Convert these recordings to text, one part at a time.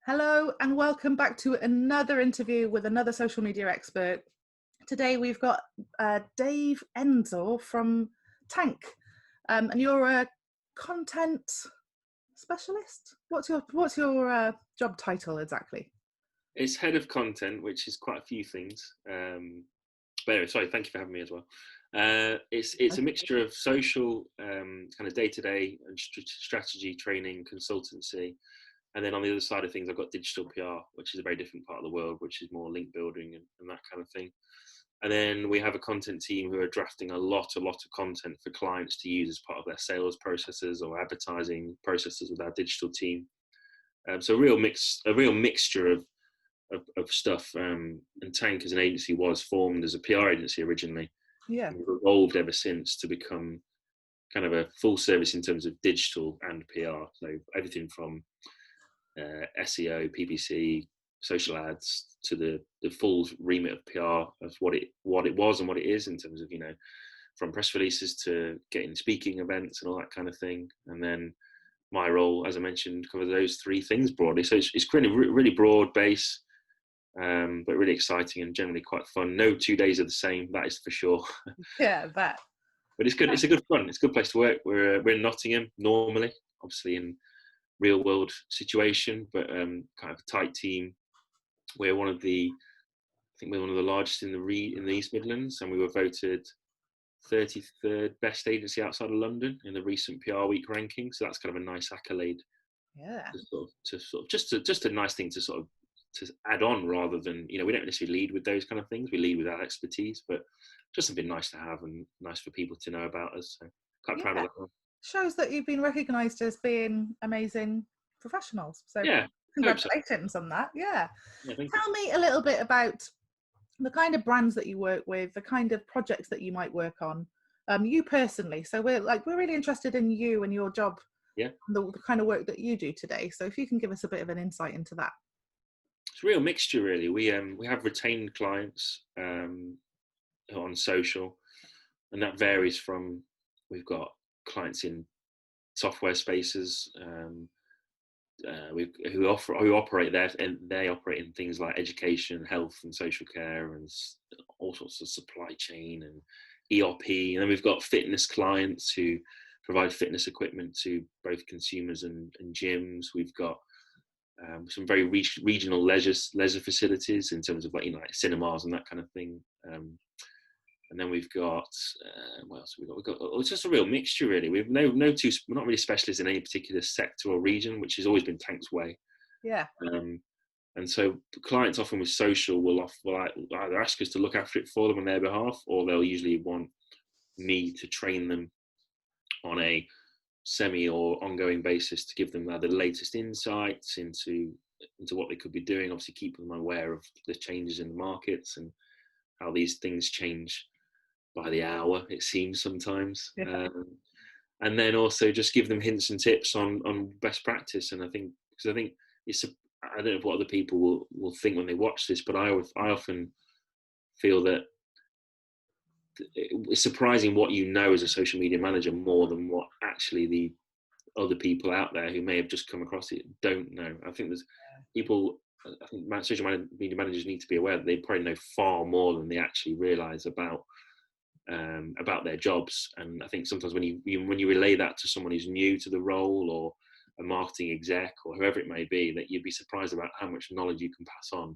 Hello and welcome back to another interview with another social media expert. Today we've got Dave Ensor from Tank, and you're a content specialist. What's your job title exactly? It's head of content, which is quite a few things. But anyway, sorry, thank you for having me as well. It's a mixture of social, kind of day to day, and strategy, training, consultancy, and then on the other side of things, I've got digital PR, which is a very different part of the world, which is more link building and that kind of thing. And then we have a content team who are drafting a lot of content for clients to use as part of their sales processes or advertising processes with our digital team. So a real mixture of stuff. And Tank as an agency was formed as a PR agency originally, Yeah. and we've evolved ever since to become kind of a full service in terms of digital and PR. So everything from SEO, PPC, social ads to the full remit of PR of what it was and what it is in terms of from press releases to getting speaking events and all that kind of thing. And then my role, as I mentioned, covers those three things broadly. So it's kind of really broad base, but really exciting and generally quite fun. No 2 days are the same, that is for sure. Yeah, that. But it's good. It's a good fun. It's a good place to work. We're in Nottingham normally, obviously in real world situation, but kind of a tight team. We're one of the, I think we're one of the largest in the East Midlands, and we were voted 33rd best agency outside of London in the recent PR Week ranking. So that's kind of a nice accolade Yeah. just a nice thing to sort of to add on, rather than we don't necessarily lead with those kind of things. We lead with our expertise, but just something nice to have and nice for people to know about us. So quite proud of Yeah. that one. Shows that you've been recognised as being amazing professionals. So Yeah, hope so. congratulations on that. Yeah. Yeah, thank you. Tell me a little bit about the kind of brands that you work with, the kind of projects that you might work on, you personally. So we're really interested in you and your job, Yeah, and the kind of work that you do today. So if you can give us a bit of an insight into that. it's a real mixture really. We have retained clients on social, and that varies from, we've got clients in software spaces, who operate there, and they operate in things like education, health, and social care, and all sorts of supply chain and ERP. And then we've got fitness clients who provide fitness equipment to both consumers and gyms. We've got some very regional leisure facilities in terms of like cinemas and that kind of thing. And then we've got what else have we got? It's just a real mixture really. We're not really specialists in any particular sector or region, which has always been Tank's way. Yeah. Um, and so clients often with social will either ask us to look after it for them on their behalf, or they'll usually want me to train them on a semi or ongoing basis to give them the latest insights into what they could be doing. Obviously, keep them aware of the changes in the markets and how these things change by the hour, it seems sometimes. Yeah. And then also just give them hints and tips on best practice. And I think I don't know what other people will think when they watch this, but I often feel that it's surprising what you know as a social media manager more than what actually the other people out there who may have just come across it don't know. I think there's people. I think social media managers need to be aware that they probably know far more than they actually realise about their jobs. And I think sometimes when you relay that to someone who's new to the role, or a marketing exec or whoever it may be, that you'd be surprised about how much knowledge you can pass on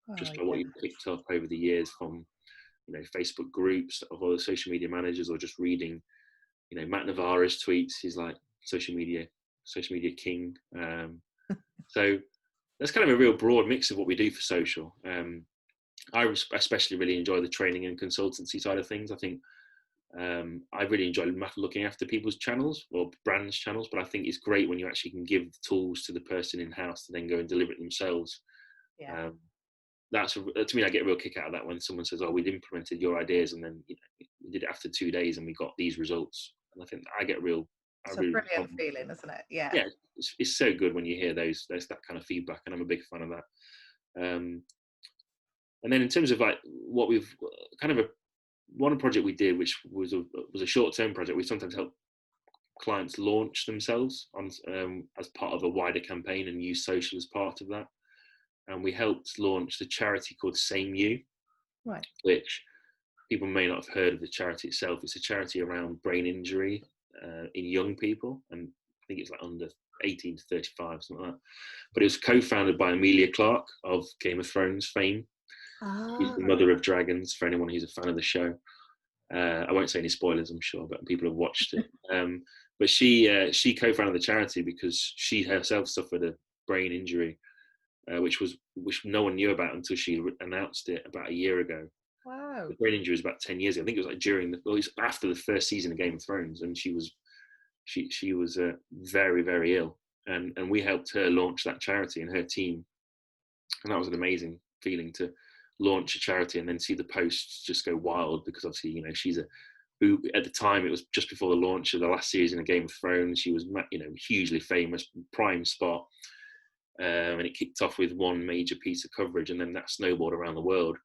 Oh, just by what yeah. you've picked up over the years from Facebook groups of other social media managers, or just reading Matt Navarro's tweets. He's like social media king. So that's kind of a real broad mix of what we do for social. I especially really enjoy the training and consultancy side of things. I think I really enjoy looking after people's channels or brands' channels, but I think it's great when you actually can give the tools to the person in house to then go and deliver it themselves. Yeah. That's to me, I get a real kick out of that when someone says, "Oh, we'd implemented your ideas, and then we did it after 2 days, and we got these results." And I think I get It's a brilliant feeling, isn't it? Yeah. yeah, it's so good when you hear that kind of feedback, and I'm a big fan of that. And then in terms of like what we've kind of one project we did, which was a short-term project, we sometimes help clients launch themselves on as part of a wider campaign and use social as part of that. And we helped launch the charity called Same You, Right. which people may not have heard of the charity itself. It's a charity around brain injury in young people, and I think it's like under 18 to 35, something like that. But it was co-founded by Emilia Clarke of Game of Thrones fame. She's the mother of dragons, for anyone who's a fan of the show. I won't say any spoilers, I'm sure, but people have watched it. But she co-founded the charity because she herself suffered a brain injury, which no one knew about until she announced it about a year ago. Wow. The brain injury was about 10 years ago. I think it was like it was after the first season of Game of Thrones, and she was very, very ill, and we helped her launch that charity and her team, and that was an amazing feeling to launch a charity and then see the posts just go wild, because obviously, you know, she's who at the time, it was just before the launch of the last season of Game of Thrones. She was, you know, hugely famous, prime spot, and it kicked off with one major piece of coverage, and then that snowballed around the world.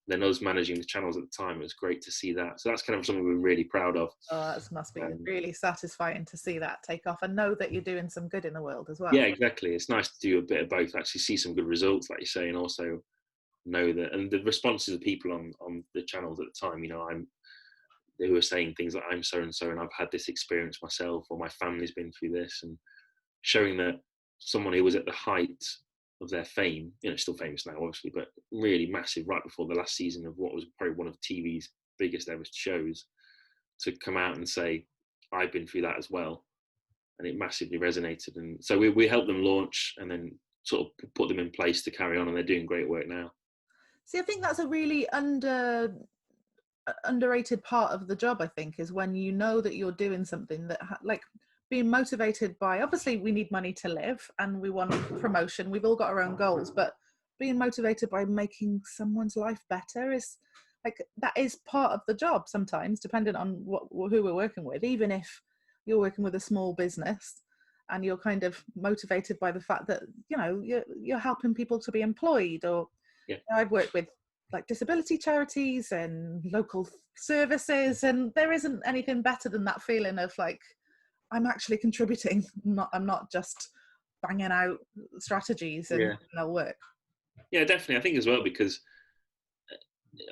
Then us managing the channels at the time, it was great to see that. So that's kind of something we're really proud of. Oh, that must be really satisfying to see that take off and know that you're doing some good in the world as well. Yeah, exactly. It's nice to do a bit of both, actually see some good results, like you say, and also know that, and the responses of people on the channels at the time, you know, they were saying things like, I'm so and so, and I've had this experience myself, or my family's been through this, and showing that someone who was at the height of their fame, you know, still famous now, obviously, but really massive right before the last season of what was probably one of TV's biggest ever shows, to come out and say, I've been through that as well. And it massively resonated. And so we helped them launch and then sort of put them in place to carry on, and they're doing great work now. See, I think that's a really underrated part of the job, I think, is when you know that you're doing something that like being motivated by, obviously we need money to live and we want promotion, we've all got our own goals, but being motivated by making someone's life better is like, that is part of the job sometimes, depending on who we're working with. Even if you're working with a small business and you're kind of motivated by the fact that, you know, you're helping people to be employed, or I've worked with like disability charities and local services, and there isn't anything better than that feeling of like, I'm actually contributing. I'm not just banging out strategies and they'll work. Yeah, definitely. I think as well, because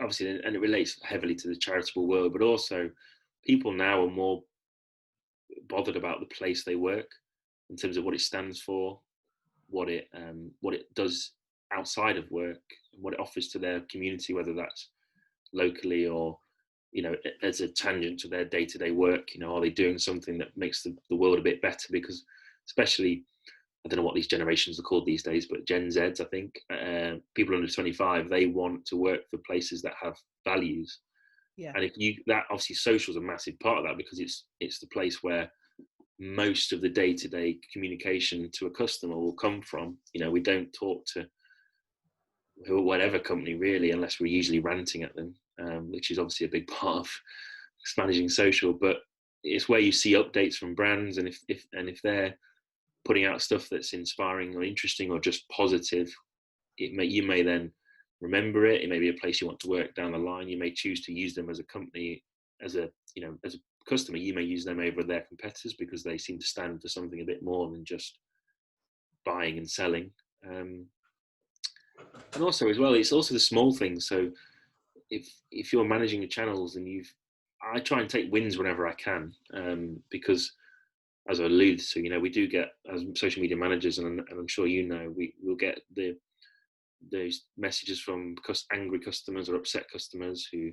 obviously, and it relates heavily to the charitable world, but also people now are more bothered about the place they work in terms of what it stands for, what it does outside of work, what it offers to their community, whether that's locally or, you know, as a tangent to their day-to-day work. You know, are they doing something that makes the world a bit better? Because especially, I don't know what these generations are called these days, but Gen Zs, I think, people under 25, they want to work for places that have values. Yeah. And that obviously social is a massive part of that, because it's the place where most of the day-to-day communication to a customer will come from. You know, we don't talk to whatever company really unless we're usually ranting at them, which is obviously a big part of managing social. But it's where you see updates from brands, and if they're putting out stuff that's inspiring or interesting or just positive, you may then remember it. It may be a place you want to work down the line. You may choose to use them as a company, as a customer. You may use them over their competitors because they seem to stand for something a bit more than just buying and selling. And also as well, it's also the small things. So if you're managing your channels, and I try and take wins whenever I can, because as I alluded to, you know, we do get, as social media managers, and I'm sure you know, we'll get those messages from angry customers or upset customers who,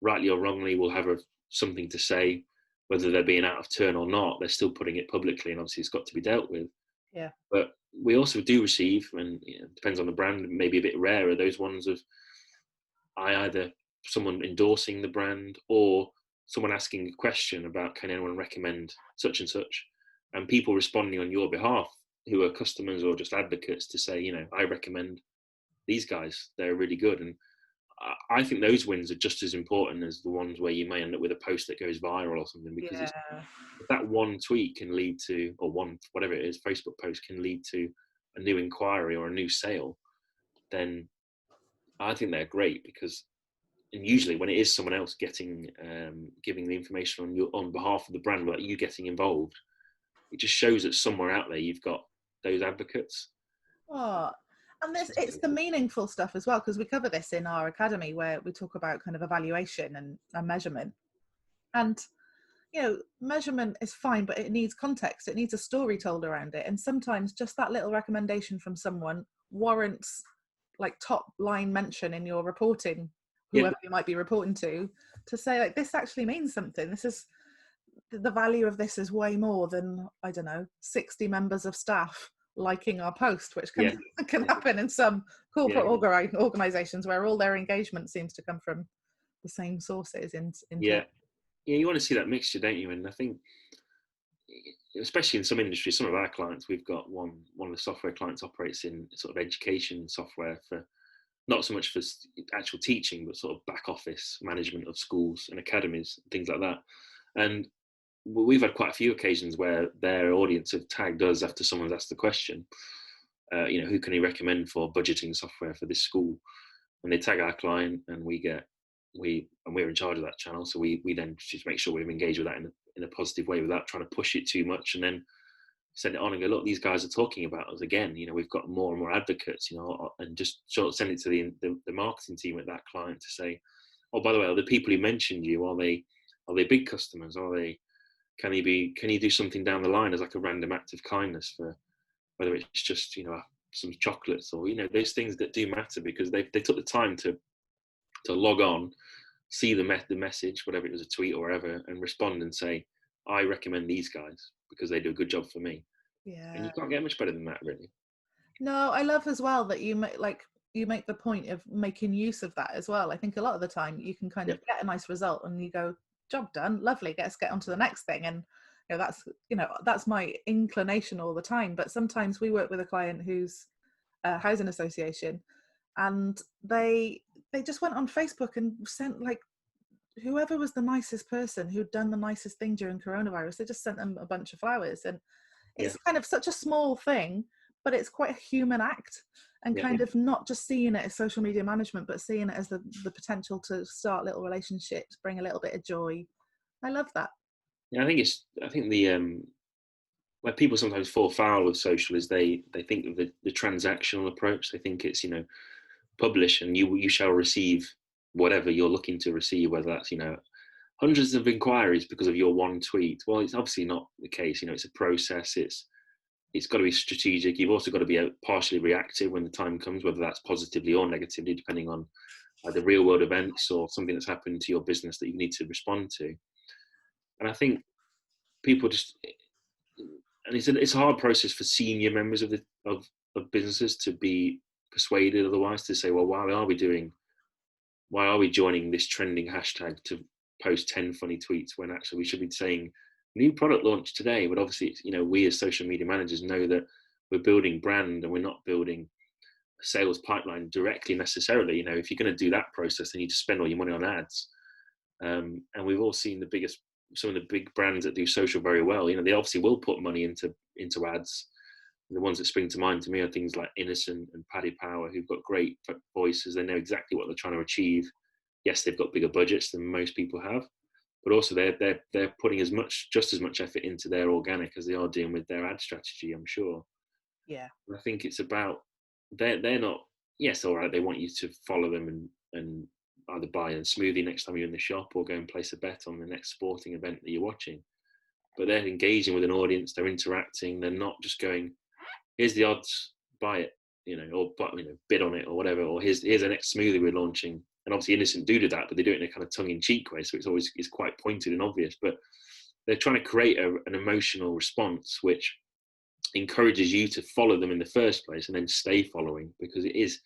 rightly or wrongly, will have something to say, whether they're being out of turn or not. They're still putting it publicly, and obviously it's got to be dealt with. Yeah. But we also do receive, and it depends on the brand, maybe a bit rarer, those ones of either someone endorsing the brand or someone asking a question about, can anyone recommend such and such, and people responding on your behalf who are customers or just advocates to say, you know, I recommend these guys, they're really good. And I think those wins are just as important as the ones where you may end up with a post that goes viral or something, because if that one tweet can lead to, or one, whatever it is, Facebook post can lead to a new inquiry or a new sale, then I think they're great, because and usually when it is someone else getting giving the information on behalf of the brand, like you getting involved, it just shows that somewhere out there you've got those advocates. Oh, and it's the meaningful stuff as well, because we cover this in our academy where we talk about kind of evaluation and measurement. And measurement is fine, but it needs context. It needs a story told around it. And sometimes just that little recommendation from someone warrants like top line mention in your reporting, whoever you might be reporting to say like, this actually means something. This is the value of this is way more than, I don't know, 60 members of staff liking our post, which can happen in some corporate organizations where all their engagement seems to come from the same sources. You want to see that mixture, don't you? And I think, especially in some industries, some of our clients, we've got one of the software clients operates in sort of education software for not so much for actual teaching, but sort of back office management of schools and academies, things like that. And we've had quite a few occasions where their audience have tagged us after someone's asked the question, who can you recommend for budgeting software for this school? And they tag our client, and we're in charge of that channel. So we then just make sure we've engaged with that in a positive way without trying to push it too much, and then send it on and go, look, these guys are talking about us again. We've got more and more advocates, and just sort of send it to the marketing team at that client to say, oh, by the way, are the people who mentioned you, are they big customers? Can you do something down the line as like a random act of kindness for whether it's just, some chocolates or, those things that do matter, because they took the time to log on, see the message, whatever it was, a tweet or whatever, and respond and say, I recommend these guys because they do a good job for me. Yeah. And you can't get much better than that, really. No, I love as well that you make the point of making use of that as well. I think a lot of the time you can kind of get a nice result and you go, job done, lovely, let's get on to the next thing. And that's my inclination all the time. But sometimes we work with a client who's a housing association, and they just went on Facebook and sent like whoever was the nicest person who'd done the nicest thing during coronavirus, they just sent them a bunch of flowers. And it's kind of such a small thing, but it's quite a human act, and kind of not just seeing it as social media management, but seeing it as the potential to start little relationships, bring a little bit of joy. I love that. Yeah, I think the where people sometimes fall foul with social is they think of the transactional approach. They think it's, publish and you shall receive whatever you're looking to receive, whether that's, hundreds of inquiries because of your one tweet. Well, it's obviously not the case. It's a process. It's got to be strategic. You've also got to be partially reactive when the time comes, whether that's positively or negatively, depending on either real world events or something that's happened to your business that you need to respond to. And I think people just, and it's a hard process for senior members of businesses to be persuaded otherwise, to say, well, why are we joining this trending hashtag to post 10 funny tweets when actually we should be saying new product launch today? But obviously, we as social media managers know that we're building brand and we're not building a sales pipeline directly necessarily. If you're going to do that process, then you just spend all your money on ads. And we've all seen some of the big brands that do social very well. They obviously will put money into ads. The ones that spring to mind to me are things like Innocent and Paddy Power, who've got great voices. They know exactly what they're trying to achieve. Yes, they've got bigger budgets than most people have, but also they're putting just as much effort into their organic as they are doing with their ad strategy, I'm sure. Yeah. And I think it's about they're not, yes, all right, they want you to follow them and either buy a smoothie next time you're in the shop or go and place a bet on the next sporting event that you're watching. But they're engaging with an audience, they're interacting, they're not just going, here's the odds, buy it, or bid on it or whatever, or here's the next smoothie we're launching. And obviously Innocent do that, but they do it in a kind of tongue-in-cheek way, so it's quite pointed and obvious. But they're trying to create an emotional response which encourages you to follow them in the first place and then stay following, because it is,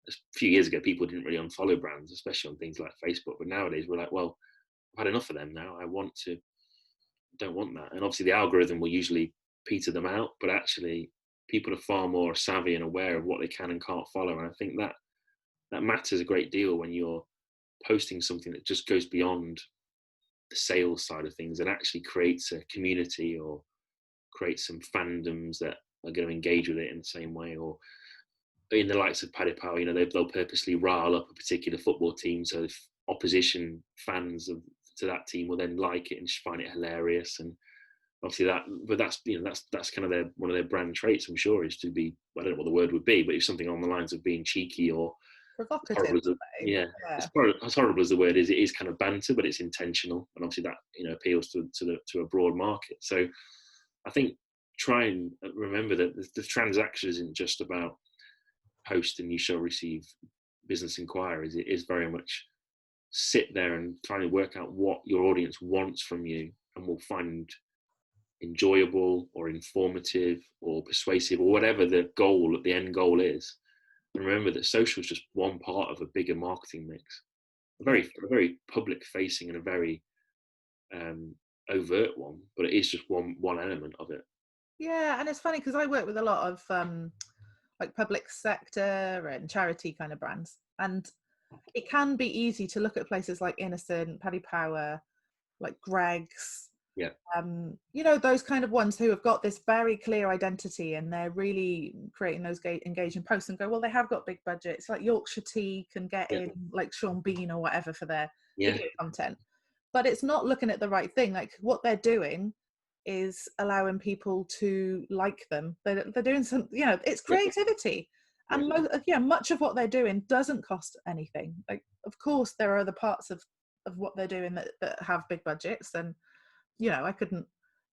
a few years ago people didn't really unfollow brands, especially on things like Facebook, but nowadays we're like, well, I've had enough of them now, don't want that. And obviously the algorithm will usually peter them out, but actually people are far more savvy and aware of what they can and can't follow. And I think that matters a great deal when you're posting something that just goes beyond the sales side of things and actually creates a community or creates some fandoms that are going to engage with it in the same way. Or in the likes of Paddy Power, they'll purposely rile up a particular football team, so opposition fans to that team will then like it and find it hilarious. And obviously that's kind of one of their brand traits, I'm sure, is to be, I don't know what the word would be, but it's something along the lines of being cheeky or provocative. yeah. As horrible as the word is, it is kind of banter, but it's intentional, and obviously that, you know, appeals to a broad market. So I think try and remember that the transaction isn't just about post and you shall receive business inquiries. It is very much sit there and try to work out what your audience wants from you, and will find enjoyable or informative or persuasive or whatever the end goal is. And remember that social is just one part of a bigger marketing mix, a very public facing and a very overt one, but it is just one element of it. Yeah, and it's funny because I work with a lot of like public sector and charity kind of brands, and it can be easy to look at places like Innocent, Paddy Power, like Greggs, Yeah. you know, those kind of ones who have got this very clear identity, and they're really creating those engaging posts, and go, well, they have got big budgets. Like Yorkshire Tea can get in like Sean Bean or whatever for their video content, but it's not looking at the right thing. Like what they're doing is allowing people to like them. They're doing some, you know, it's creativity. And much of what they're doing doesn't cost anything. Like, of course, there are other parts of what they're doing that have big budgets. And, you know, I couldn't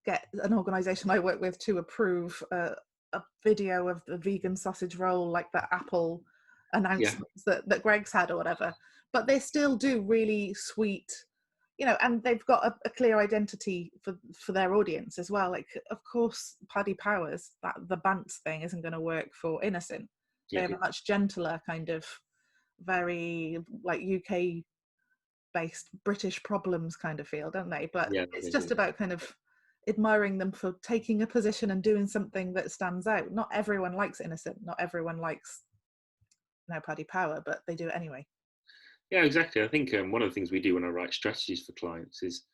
get an organisation I work with to approve a video of the vegan sausage roll, like the Apple announcements that Greggs had or whatever. But they still do really sweet, you know, and they've got a clear identity for their audience as well. Like, of course, Paddy Powers, that the Bants thing isn't going to work for Innocent. They have a much gentler kind of, very like UK based British problems kind of feel, don't they? But it's just about kind of admiring them for taking a position and doing something that stands out. Not everyone likes Innocent, not everyone likes, you know, Paddy Power, but they do it anyway. Yeah, exactly. I think one of the things we do when I write strategies for clients is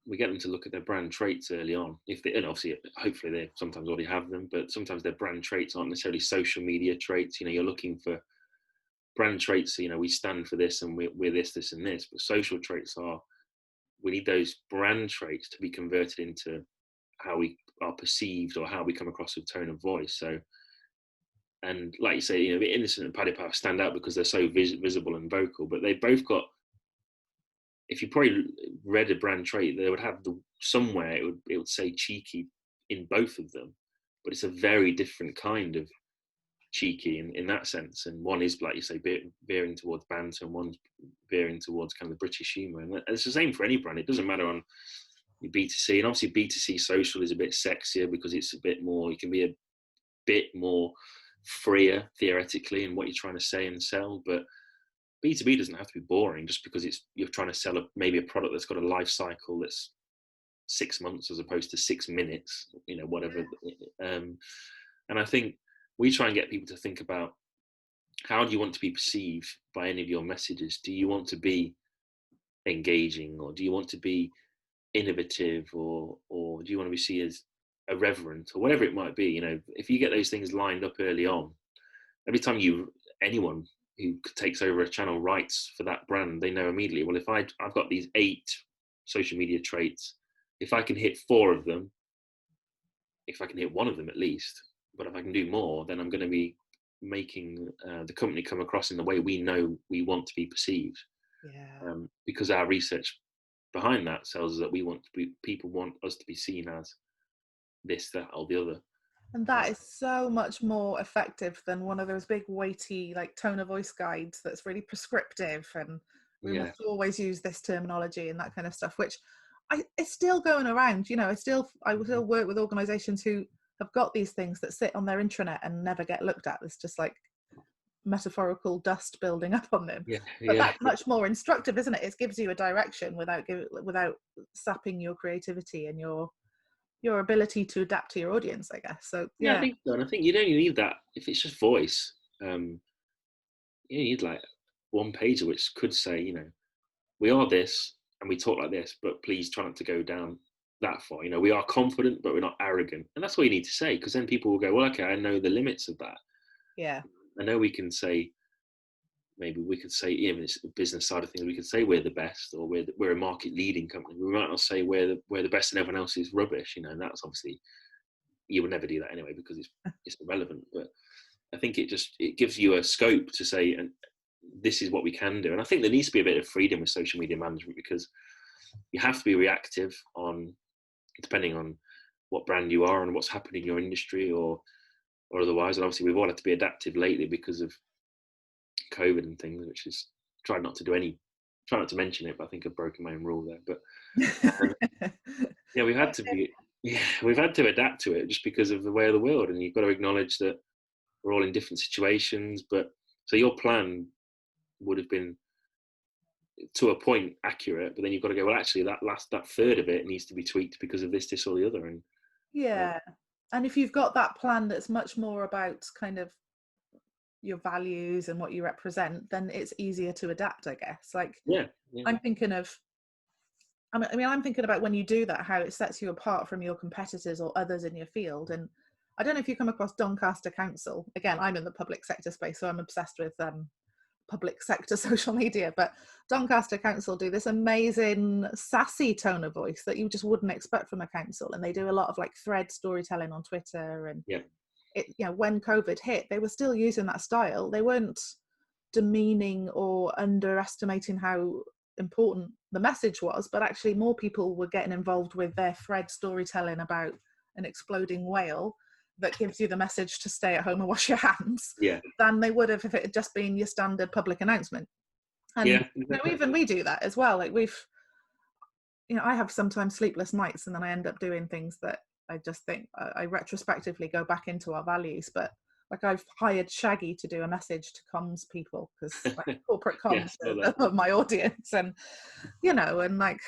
we get them to look at their brand traits early on. And obviously, hopefully they sometimes already have them, but sometimes their brand traits aren't necessarily social media traits. You know, you're looking for brand traits. You know, we stand for this and we're this, this and this, but social traits are, we need those brand traits to be converted into how we are perceived or how we come across with tone of voice. So, and like you say, you know, the Innocent and Paddy Power stand out because they're so visible and vocal, but they both got, if you probably read a brand trait, they would have somewhere it would say cheeky in both of them, but it's a very different kind of cheeky in that sense. And one is, like you say, veering towards banter, and one's veering towards kind of the British humour. And it's the same for any brand. It doesn't matter on your B2C, and obviously B2C social is a bit sexier because it's a bit more, you can be a bit more freer theoretically in what you're trying to say and sell, but B2B doesn't have to be boring just because you're trying to sell maybe a product that's got a life cycle that's 6 months as opposed to 6 minutes, you know, whatever. And I think we try and get people to think about, how do you want to be perceived by any of your messages? Do you want to be engaging, or do you want to be innovative, or do you want to be seen as irreverent, or whatever it might be? You know, if you get those things lined up early on, every time anyone who takes over a channel writes for that brand, they know immediately, well, if I've got these 8 social media traits, if I can hit 4 of them, if I can hit 1 of them at least, but if I can do more, then I'm going to be making the company come across in the way we know we want to be perceived. Because our research behind that tells us that people want us to be seen as this, that, or the other. And that is so much more effective than one of those big weighty like tone of voice guides that's really prescriptive and we must always use this terminology and that kind of stuff, which it's still going around. You know, I still work with organizations who have got these things that sit on their intranet and never get looked at. It's just like metaphorical dust building up on them. But that's much more instructive, isn't it? It gives you a direction without sapping your creativity and your ability to adapt to your audience, I guess. So I think so. And I think you don't need that if it's just voice. You need like 1 page which could say, you know, we are this and we talk like this, but please try not to go down that far. You know, we are confident, but we're not arrogant. And that's what you need to say, because then people will go, well, okay, I know the limits of that. Yeah. I know we can say maybe we could say, even it's the business side of things, we could say we're the best, or we're a market leading company. We might not say we're the best and everyone else is rubbish, and that's obviously, you would never do that anyway because it's irrelevant. But I think it gives you a scope to say, and this is what we can do. And I think there needs to be a bit of freedom with social media management, because you have to be reactive on, depending on what brand you are and what's happening in your industry or otherwise. And obviously we've all had to be adaptive lately because of COVID and things, which is try not to mention it, but I think I've broken my own rule there. But yeah, we've had to adapt to it just because of the way of the world, and you've got to acknowledge that we're all in different situations. But so your plan would have been to a point accurate, but then you've got to go, well, actually that third of it needs to be tweaked because of this or the other. And yeah, and if you've got that plan that's much more about kind of your values and what you represent, then it's easier to adapt, I guess. Like, yeah. I'm thinking about when you do that, how it sets you apart from your competitors or others in your field. And I don't know if you come across Doncaster Council. Again, I'm in the public sector space, so I'm obsessed with public sector social media, but Doncaster Council do this amazing sassy tone of voice that you just wouldn't expect from a council. And they do a lot of like thread storytelling on Twitter. And when COVID hit, they were still using that style. They weren't demeaning or underestimating how important the message was, but actually more people were getting involved with their thread storytelling about an exploding whale that gives you the message to stay at home and wash your hands, than they would have if it had just been your standard public announcement. And even we do that as well. Like I have sometimes sleepless nights, and then I end up doing things that I just think I retrospectively go back into our values. But like, I've hired Shaggy to do a message to comms people, because like corporate comms are my audience, and and like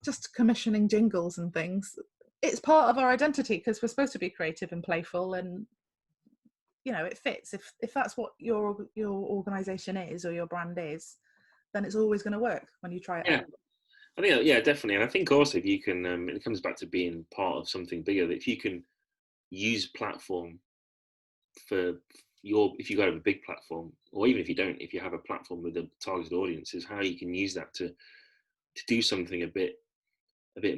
just commissioning jingles and things. It's part of our identity because we're supposed to be creative and playful, and it fits. If that's what your organization is or your brand is, then it's always going to work when you try it out. I think, definitely. And I think also, if you can, it comes back to being part of something bigger, that if you can use platform if you go to a big platform, or even if you don't, if you have a platform with a targeted audience, is how you can use that to do something a bit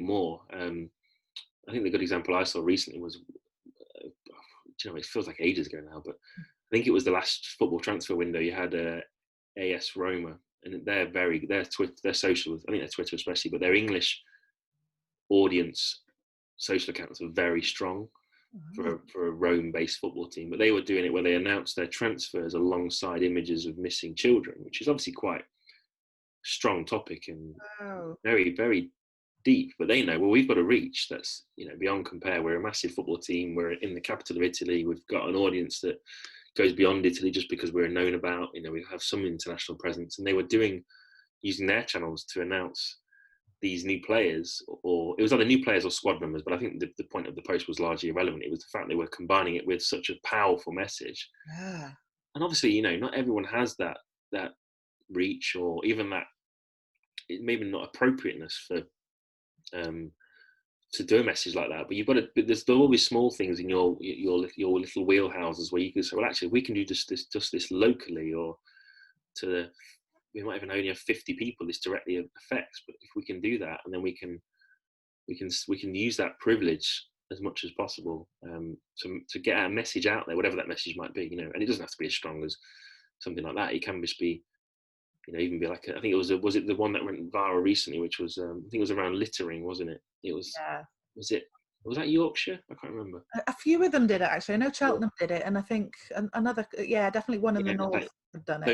more. I think the good example I saw recently was, it feels like ages ago now, but I think it was the last football transfer window. You had AS Roma, and their social, I think their Twitter especially, but their English audience social accounts are very strong for a Rome-based football team. But they were doing it where they announced their transfers alongside images of missing children, which is obviously quite a strong topic and very, very deep. But they know, well, we've got a reach that's beyond compare. We're a massive football team. We're in the capital of Italy. We've got an audience that goes beyond Italy just because we're known about. We have some international presence, and they were using their channels to announce these new players, or it was either new players or squad members. But I think the point of the post was largely irrelevant. It was the fact they were combining it with such a powerful message. And obviously, not everyone has that reach, or even that maybe not appropriateness for to do a message like that. But you've got to. There's always small things in your little wheelhouses where you can say, well, actually, we can do just this locally, or we might even only have 50 people this directly affects. But if we can do that, and then we can use that privilege as much as possible to get a message out there, whatever that message might be. And it doesn't have to be as strong as something like that. It can just be, even be like, I think it was it the one that went viral recently, which was I think it was around littering, wasn't it? It was. Yeah. Was that Yorkshire? I can't remember. A few of them did it, actually. I know Cheltenham did it, and I think another, definitely one in the north had done it.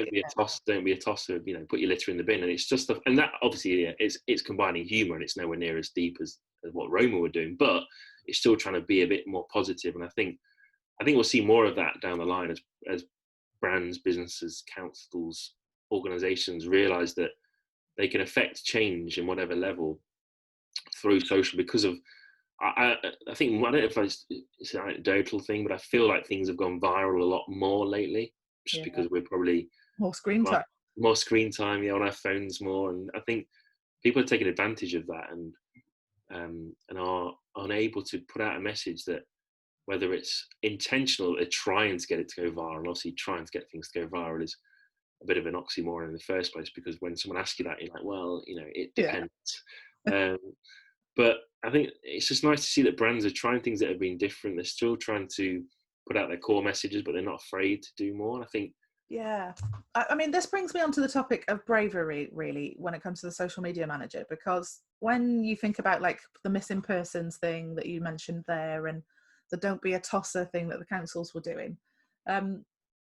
Don't be a tosser. Put your litter in the bin, and it's just and that obviously it's combining humour, and it's nowhere near as deep as what Roma were doing, but it's still trying to be a bit more positive. And I think we'll see more of that down the line as brands, businesses, councils, organisations realise that they can affect change in whatever level through social, because of. I think, I don't know if it's an anecdotal thing, but I feel like things have gone viral a lot more lately, just because we're probably more screen time on our phones more, and I think people are taking advantage of that and are unable to put out a message that, whether it's intentional, they're trying to get it to go viral, and obviously trying to get things to go viral is a bit of an oxymoron in the first place, because when someone asks you that, you're like, well, it Yeah. depends. But I think it's just nice to see that brands are trying things that have been different. They're still trying to put out their core messages, but they're not afraid to do more. And I think, Yeah. I mean, this brings me on to the topic of bravery, really, when it comes to the social media manager, because when you think about like the missing persons thing that you mentioned there and the don't be a tosser thing that the councils were doing,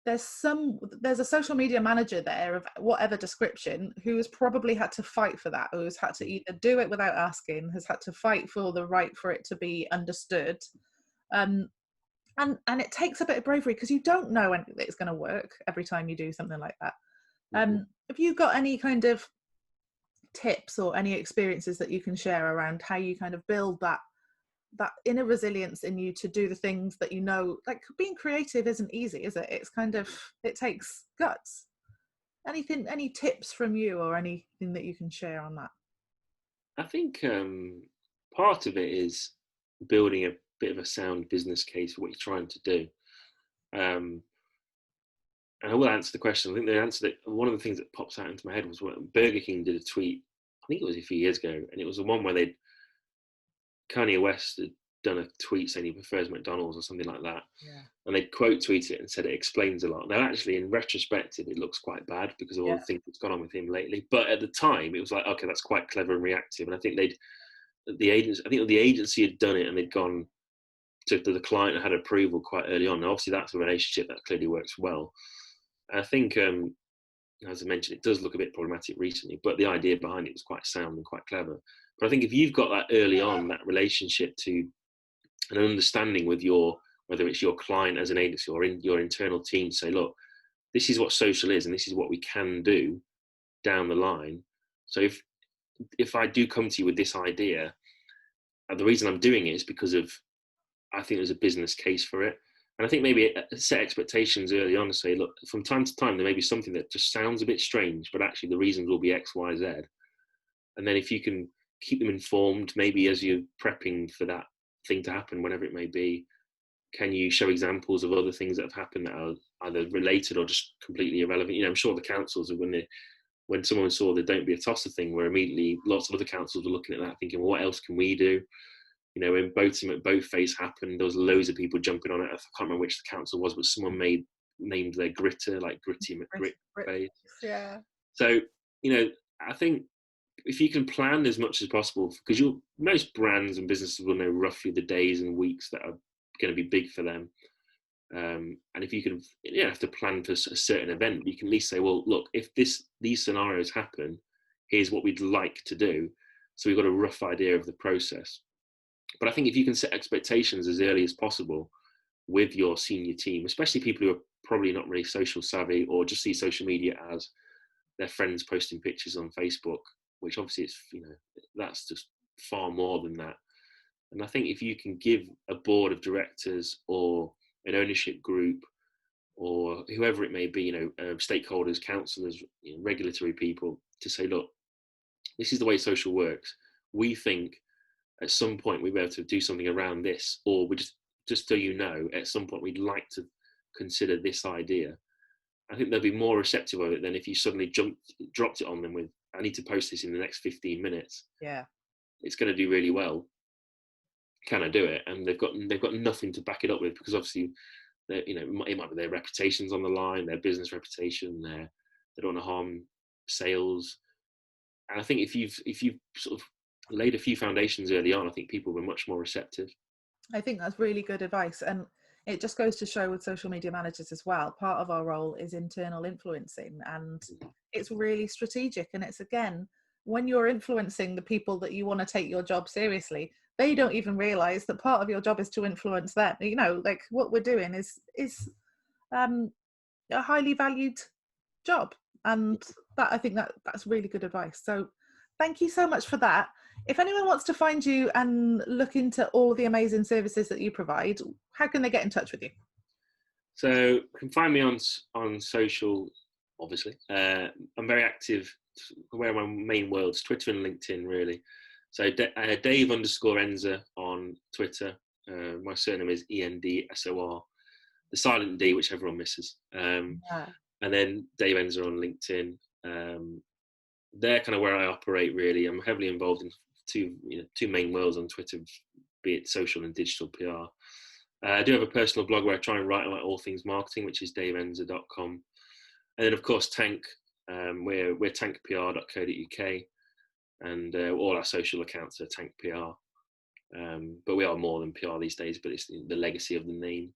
there's a social media manager there of whatever description who has probably had to fight for that, who has had to either do it without asking, has had to fight for the right for it to be understood. And it takes a bit of bravery because you don't know that it's going to work every time you do something like that. Have you got any kind of tips or any experiences that you can share around how you kind of build that inner resilience in you to do the things that like being creative isn't easy, is it? It's kind of, it takes guts. Any tips from you or anything that you can share on that? I think part of it is building a bit of a sound business case for what you're trying to do. And I will answer the question. I think the answer that one of the things that pops out into my head was when Burger King did a tweet, I think it was a few years ago, and it was the one where Kanye West had done a tweet saying he prefers McDonald's or something like that. Yeah. And they'd quote tweet it and said it explains a lot. Now, actually, in retrospective, it looks quite bad because of all the things that's gone on with him lately. But at the time, it was like, okay, that's quite clever and reactive. And I think the agency had done it, and they'd gone to the client and had approval quite early on. Now, obviously, that's a relationship that clearly works well. I think, as I mentioned, it does look a bit problematic recently, but the idea behind it was quite sound and quite clever. But I think if you've got that early on, that relationship to an understanding with whether it's your client as an agency or in your internal team, say, look, this is what social is and this is what we can do down the line. So if I do come to you with this idea, the reason I'm doing it is because of, I think there's a business case for it. And I think maybe set expectations early on and say, look, from time to time, there may be something that just sounds a bit strange, but actually the reasons will be X, Y, Z. And then if you can keep them informed, maybe as you're prepping for that thing to happen, whenever it may be, can you show examples of other things that have happened that are either related or just completely irrelevant? I'm sure the councils, when someone saw the Don't Be a Tosser thing, where immediately lots of other councils were looking at that thinking, well, what else can we do? When Boatface happened, there was loads of people jumping on it. I can't remember which the council was, but someone named their gritter like Gritty McGritface. Yeah. So, I think if you can plan as much as possible, because most brands and businesses will know roughly the days and weeks that are going to be big for them. And if you can, have to plan for a certain event, you can at least say, well, look, if these scenarios happen, here's what we'd like to do. So we've got a rough idea of the process. But I think if you can set expectations as early as possible with your senior team, especially people who are probably not really social savvy or just see social media as their friends posting pictures on Facebook, which obviously it's, that's just far more than that. And I think if you can give a board of directors or an ownership group or whoever it may be, stakeholders, councillors, regulatory people, to say, look, this is the way social works. We think at some point we'll be able to do something around this, or we just so at some point we'd like to consider this idea. I think they'll be more receptive of it than if you suddenly dropped it on them with, I need to post this in the next 15 minutes. Yeah. It's going to do really well. Can I do it? And they've got nothing to back it up with, because obviously, it might be their reputations on the line, their business reputation, they don't want to harm sales. And I think if you've sort of laid a few foundations early on, I think people were much more receptive. I think that's really good advice. And it just goes to show with social media managers as well, part of our role is internal influencing, and it's really strategic. And it's, again, when you're influencing the people that you want to take your job seriously, they don't even realize that part of your job is to influence them. Like what we're doing is a highly valued job. And that, I think that's really good advice. So thank you so much for that. If anyone wants to find you and look into all the amazing services that you provide, how can they get in touch with you? So you can find me on social, obviously. I'm very active where my main world's Twitter and LinkedIn, really. So Dave_Ensor on Twitter. My surname is ENDSOR. The silent D, which everyone misses. and then Dave Enzer on LinkedIn. They're kind of where I operate, really. I'm heavily involved in two main worlds on Twitter, be it social and digital PR. I do have a personal blog where I try and write about all things marketing, which is daveenzer.com. And then, of course, Tank. We're tankpr.co.uk, and all our social accounts are Tank PR. But we are more than PR these days, but it's the legacy of the name.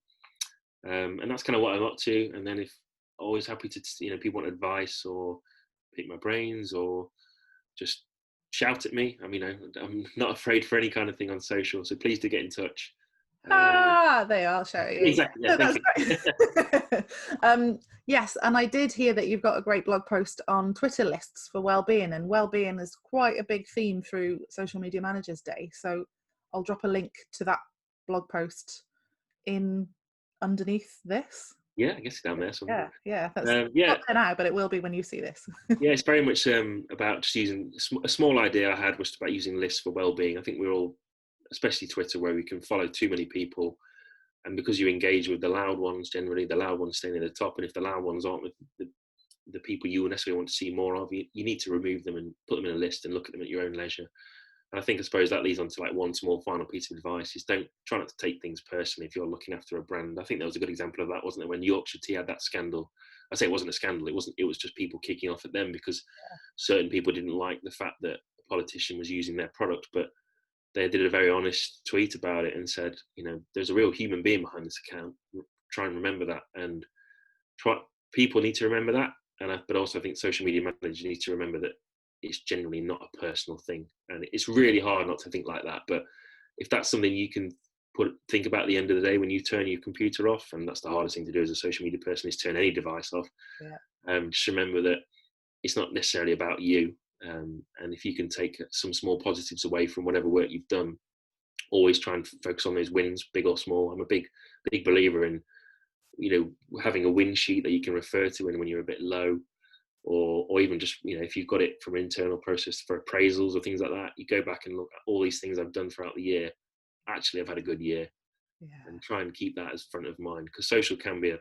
And that's kind of what I'm up to. And then, if always happy to, people want advice or pick my brains or just shout at me. I mean, I'm not afraid for any kind of thing on social, so please do get in touch. They are shouting you. Exactly. Yeah, That's great. Yes, and I did hear that you've got a great blog post on Twitter lists for wellbeing, and wellbeing is quite a big theme through Social Media Managers Day. So I'll drop a link to that blog post in underneath this. Yeah, I guess it's down there somewhere. Yeah. That's not there now, but it will be when you see this. Yeah, it's very much about just using a small idea I had was about using lists for wellbeing. I think we're all, especially Twitter, where we can follow too many people, and because you engage with the loud ones, generally the loud ones staying at the top, and if the loud ones aren't with the people you necessarily want to see more of, you need to remove them and put them in a list and look at them at your own leisure. And I suppose that leads on to like one small final piece of advice is try not to take things personally if you're looking after a brand. I think there was a good example of that, wasn't it, when Yorkshire Tea had that scandal. I say it wasn't a scandal, it was just people kicking off at them because certain people didn't like the fact that a politician was using their product, but they did a very honest tweet about it and said, there's a real human being behind this account. Try and remember that, and people need to remember that. But also I think social media managers need to remember that it's generally not a personal thing, and it's really hard not to think like that. But if that's something you can think about at the end of the day when you turn your computer off, and that's the hardest thing to do as a social media person, is turn any device off. Just remember that it's not necessarily about you. And if you can take some small positives away from whatever work you've done, always try and focus on those wins, big or small. I'm a big believer in, having a win sheet that you can refer to when you're a bit low, or even just, if you've got it from an internal process for appraisals or things like that, you go back and look at all these things I've done throughout the year. Actually, I've had a good year, and try and keep that as front of mind, because social can be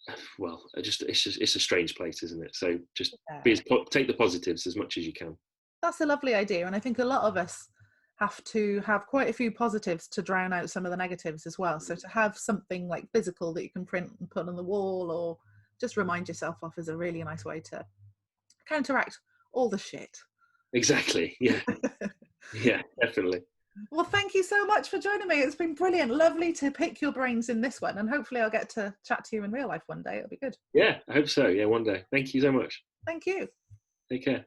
it's a strange place, isn't it? So just take the positives as much as you can. That's a lovely idea, and I think a lot of us have to have quite a few positives to drown out some of the negatives as well. So to have something like physical that you can print and put on the wall or just remind yourself of is a really nice way to counteract all the shit. Exactly. Yeah. Yeah, definitely. Well, thank you so much for joining me. It's been brilliant. Lovely to pick your brains in this one, and hopefully I'll get to chat to you in real life one day. It'll be good. Yeah, I hope so. Yeah, one day. Thank you so much. Thank you. Take care.